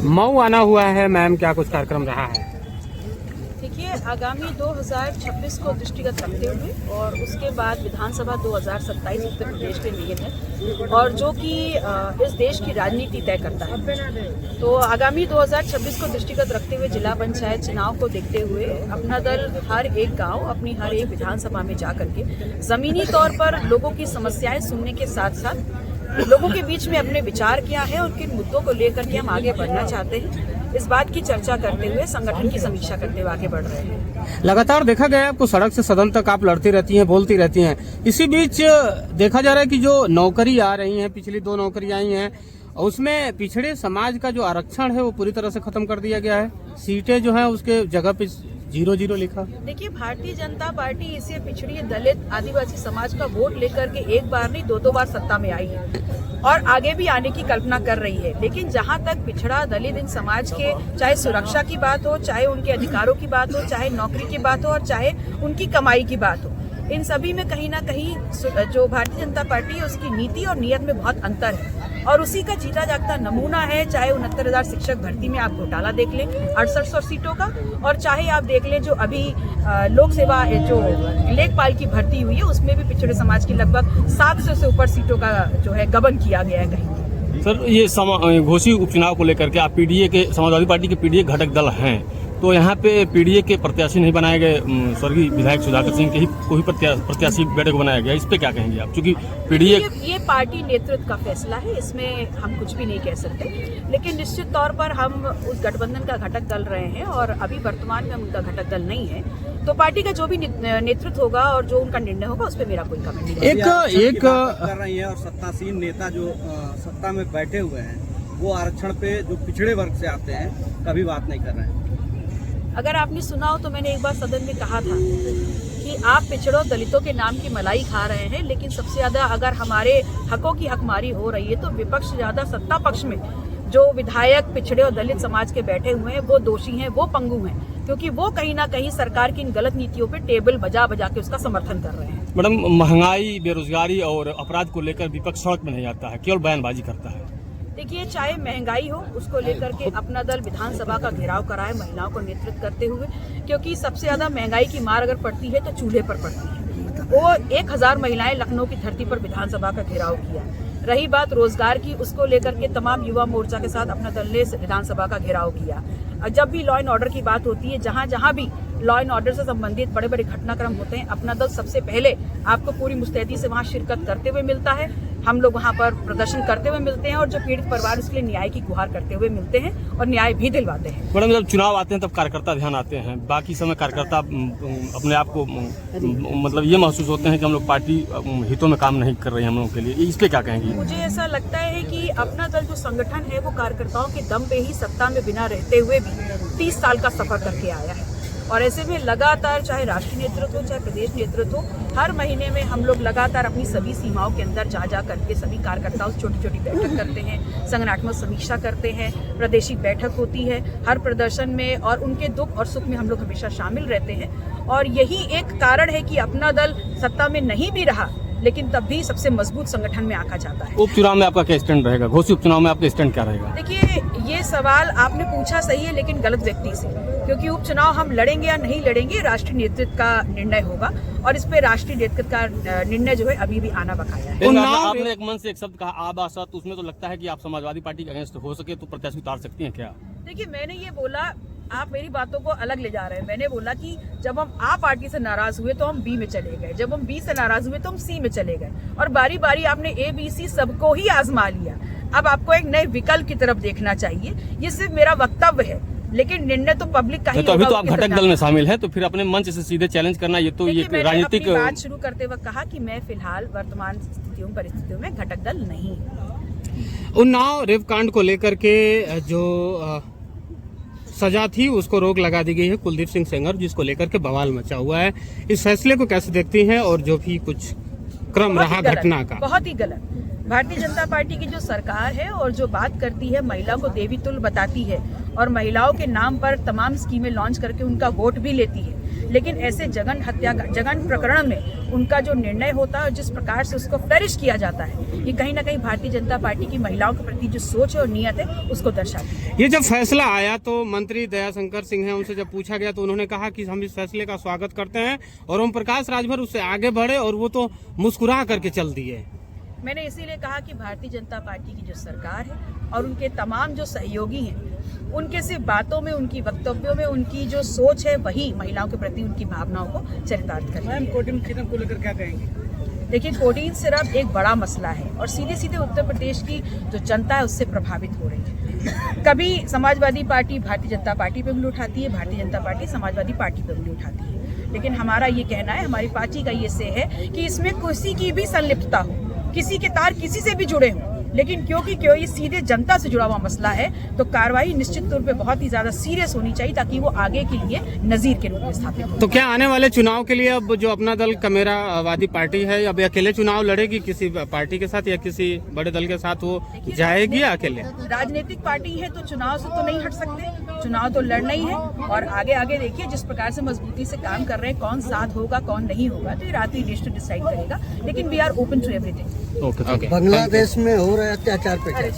मऊ आना हुआ है मैम, क्या कुछ कार्यक्रम रहा है? देखिए, आगामी 2026 को दृष्टिगत रखते हुए और उसके बाद विधानसभा 2027 उत्तर प्रदेश के लिए है और जो कि इस देश की राजनीति तय करता है, तो आगामी 2026 को दृष्टिगत रखते हुए जिला पंचायत चुनाव को देखते हुए अपना दल हर एक गांव, अपनी हर एक विधानसभा में जा करके जमीनी तौर पर लोगों की समस्याएं सुनने के साथ साथ लोगों के बीच में अपने विचार क्या है और किन मुद्दों को लेकर के हम आगे बढ़ना चाहते हैं, इस बात की चर्चा करते हुए संगठन की समीक्षा करते हुए आगे बढ़ रहे हैं। लगातार देखा गया है आपको सड़क से सदन तक आप लड़ती रहती हैं, बोलती रहती हैं। इसी बीच देखा जा रहा है कि जो नौकरी आ रही हैं, पिछली 2 नौकरी आई हैं, उसमें पिछड़े समाज का जो आरक्षण है वो पूरी तरह से खत्म कर दिया गया है। सीटें जो है उसके जगह पे 0-0 लिखा। देखिए, भारतीय जनता पार्टी इसे पिछड़ी दलित आदिवासी समाज का वोट लेकर के एक बार नहीं 2 बार सत्ता में आई है और आगे भी आने की कल्पना कर रही है। लेकिन जहां तक पिछड़ा दलित इन समाज के चाहे सुरक्षा की बात हो, चाहे उनके अधिकारों की बात हो, चाहे नौकरी की बात हो और चाहे उनकी कमाई की बात हो, इन सभी में कहीं ना कहीं जो भारतीय जनता पार्टी है उसकी नीति और नियत में बहुत अंतर है और उसी का जीता जागता नमूना है। चाहे 69,000 शिक्षक भर्ती में आप घोटाला देख लें 6800 सीटों का, और चाहे आप देख लें जो अभी लोक सेवा जो लेखपाल की भर्ती हुई है उसमें भी पिछड़े समाज की लगभग 700 से ऊपर सीटों का जो है गबन किया गया है कहीं। सर, ये घोषी उपचुनाव को लेकर के आप पीडीए के, समाजवादी पार्टी के पीडीए घटक दल हैं, तो यहाँ पे पीडीए के प्रत्याशी नहीं बनाए गए, स्वर्गीय विधायक सुधाकर सिंह के ही कोई प्रत्याशी बैठक बनाया गया, इस पे क्या कहेंगे आप? क्योंकि पीडीए ये पार्टी नेतृत्व का फैसला है, इसमें हम कुछ भी नहीं कह सकते, लेकिन निश्चित तौर पर हम उस गठबंधन का घटक दल रहे हैं और अभी वर्तमान में हम उनका घटक दल नहीं है, तो पार्टी का जो भी नेतृत्व होगा और जो उनका निर्णय होगा उस पर मेरा कोई कमेंट नहीं है। एक कर रही है और सत्तासीन नेता जो सत्ता में बैठे हुए हैं वो आरक्षण पे जो पिछड़े वर्ग से आते हैं कभी बात नहीं कर रहे हैं। अगर आपने सुना हो तो मैंने एक बार सदन में कहा था कि आप पिछड़ों दलितों के नाम की मलाई खा रहे हैं, लेकिन सबसे ज्यादा अगर हमारे हकों की हकमारी हो रही है तो विपक्ष ज्यादा सत्ता पक्ष में जो विधायक पिछड़े और दलित समाज के बैठे हुए हैं वो दोषी हैं, वो पंगु हैं, क्योंकि वो कहीं ना कहीं सरकार की इन गलत नीतियों पे टेबल बजा बजा के उसका समर्थन कर रहे हैं। मैडम, महंगाई, बेरोजगारी और अपराध को लेकर विपक्ष सड़क में नहीं आता है, केवल बयानबाजी करता है। देखिए, चाहे महंगाई हो उसको लेकर के अपना दल विधानसभा का घेराव कराए महिलाओं को नेतृत्व करते हुए, क्योंकि सबसे ज्यादा महंगाई की मार अगर पड़ती है तो चूल्हे पर पड़ती है। वो 1000 महिलाएं लखनऊ की धरती पर विधानसभा का घेराव किया। रही बात रोजगार की, उसको लेकर के तमाम युवा मोर्चा के साथ अपना दल ने विधानसभा का घेराव किया। जब भी लॉ एंड ऑर्डर की बात होती है, जहां जहां भी लॉ एंड ऑर्डर से संबंधित बड़े बड़े घटनाक्रम होते हैं, अपना दल सबसे पहले आपको पूरी मुस्तैदी से वहां शिरकत करते हुए मिलता है। हम लोग वहां पर प्रदर्शन करते हुए मिलते हैं और जो पीड़ित परिवार उसके लिए न्याय की गुहार करते हुए मिलते हैं और न्याय भी दिलवाते हैं। मैडम, जब चुनाव आते हैं तब कार्यकर्ता ध्यान आते हैं, बाकी समय कार्यकर्ता अपने आप को मतलब ये महसूस होते हैं कि हम लोग पार्टी हितों में काम नहीं कर रहे हैं हम लोगों के लिए, इस पे क्या कहेंगी? मुझे ऐसा लगता है कि अपना दल जो संगठन है वो कार्यकर्ताओं के दम पे ही सत्ता में बिना रहते हुए भी 30 साल का सफर करके आया है और ऐसे में लगातार चाहे राष्ट्रीय नेतृत्व हो चाहे प्रदेश नेतृत्व हो, हर महीने में हम लोग लगातार अपनी सभी सीमाओं के अंदर जा करके सभी कार्यकर्ताओं से छोटी छोटी बैठक करते हैं, संगठनात्मक समीक्षा करते हैं, प्रादेशिक बैठक होती है हर प्रदर्शन में और उनके दुख और सुख में हम लोग हमेशा शामिल रहते हैं। और यही एक कारण है कि अपना दल सत्ता में नहीं भी रहा लेकिन तब भी सबसे मजबूत संगठन में आका जाता है। उपचुनाव में आपका क्या स्टैंड रहेगा? घोषित उपचुनाव में आपका स्टैंड क्या रहेगा? देखिए, ये सवाल आपने पूछा सही है लेकिन गलत व्यक्ति से, क्योंकि उपचुनाव हम लड़ेंगे या नहीं लड़ेंगे राष्ट्रीय नेतृत्व का निर्णय होगा और इस पे राष्ट्रीय नेतृत्व का निर्णय जो है अभी भी आना बकाया है। आपने एक मन से एक शब्द कहा आबासा, तो उसमें तो लगता है कि आप समाजवादी पार्टी के अगेंस्ट हो सके तो प्रत्याशी उतार सकती हैं क्या? देखिए, मैंने ये बोला, आप मेरी बातों को अलग ले जा रहे हैं। मैंने बोला कि जब हम आ पार्टी से नाराज हुए तो हम बी में चले गए, जब हम बी से नाराज हुए तो हम सी में चले गए और बारी बारी आपने ए बी सी सबको ही आजमा लिया। अब आपको एक नए विकल्प की तरफ देखना चाहिए। ये सिर्फ मेरा वक्तव्य है लेकिन निर्णय तो पब्लिक का ही तो अभी तो आप घटक दल में शामिल है, तो फिर अपने मंच से सीधे चैलेंज करना, ये तो ये राजनीतिक बात शुरू करते वक्त कहा कि मैं फिलहाल वर्तमान परिस्थितियों में घटक दल नहीं। उन्नाव रेप कांड को लेकर के जो सजा थी उसको रोक लगा दी गई है कुलदीप सिंह सेंगर, जिसको लेकर के बवाल मचा हुआ है। इस फैसले को कैसे देखती हैं और जो भी कुछ क्रम रहा घटना का? बहुत ही गलत। भारतीय जनता पार्टी की जो सरकार है और जो बात करती है, महिला को देवी तुल्य बताती है और महिलाओं के नाम पर तमाम स्कीमें लॉन्च करके उनका वोट भी लेती है, लेकिन ऐसे जघन प्रकरण में उनका जो निर्णय होता है और जिस प्रकार से उसको फ्लरिश किया जाता है, ये कहीं ना कहीं भारतीय जनता पार्टी की महिलाओं के प्रति जो सोच है और नियत है उसको दर्शाती है। ये जब फैसला आया तो मंत्री दयाशंकर सिंह हैं, उनसे जब पूछा गया तो उन्होंने कहा कि हम इस फैसले का स्वागत करते हैं और ओम प्रकाश राजभर उससे आगे बढ़े और वो तो मुस्कुरा करके चल दिए। मैंने इसीलिए कहा कि भारतीय जनता पार्टी की जो सरकार है और उनके तमाम जो सहयोगी हैं, उनके सिर्फ बातों में, उनकी वक्तव्यों में उनकी जो सोच है वही महिलाओं के प्रति उनकी भावनाओं को चरितार्थ करती है। कोर्ट खत्म को लेकर क्या कहेंगे? देखिए, कोडीन सिर्फ एक बड़ा मसला है और सीधे सीधे उत्तर प्रदेश की जो जनता है उससे प्रभावित हो रही है। कभी समाजवादी पार्टी भारतीय जनता पार्टी पे उंगली उठाती है, भारतीय जनता पार्टी समाजवादी पार्टी पे उंगली उठाती है, लेकिन हमारा ये कहना है, हमारी पार्टी का ये से है कि इसमें किसी की भी संलिप्तता हो, किसी के तार किसी से भी जुड़े हों, लेकिन क्योंकि ये सीधे जनता से जुड़ा हुआ मसला है तो कार्रवाई निश्चित तौर पे बहुत ही ज्यादा सीरियस होनी चाहिए ताकि वो आगे के लिए नजीर के रूप में स्थापित हो। तो क्या आने वाले चुनाव के लिए अब जो अपना दल कमेरावादी पार्टी है, अब अकेले चुनाव लड़ेगी किसी पार्टी के साथ या किसी बड़े दल के साथ, वो जाएगी या अकेले? राजनीतिक पार्टी है तो चुनाव से तो नहीं हट सकते, चुनाव तो लड़ना ही है और आगे आगे देखिए जिस प्रकार से मजबूती से काम कर रहे हैं, कौन साथ होगा कौन नहीं होगा तो ये रात्रि लिस्ट डिसाइड करेगा, लेकिन we are open to everything. Okay. Bangladesh में हो रहे अत्याचार पे अरे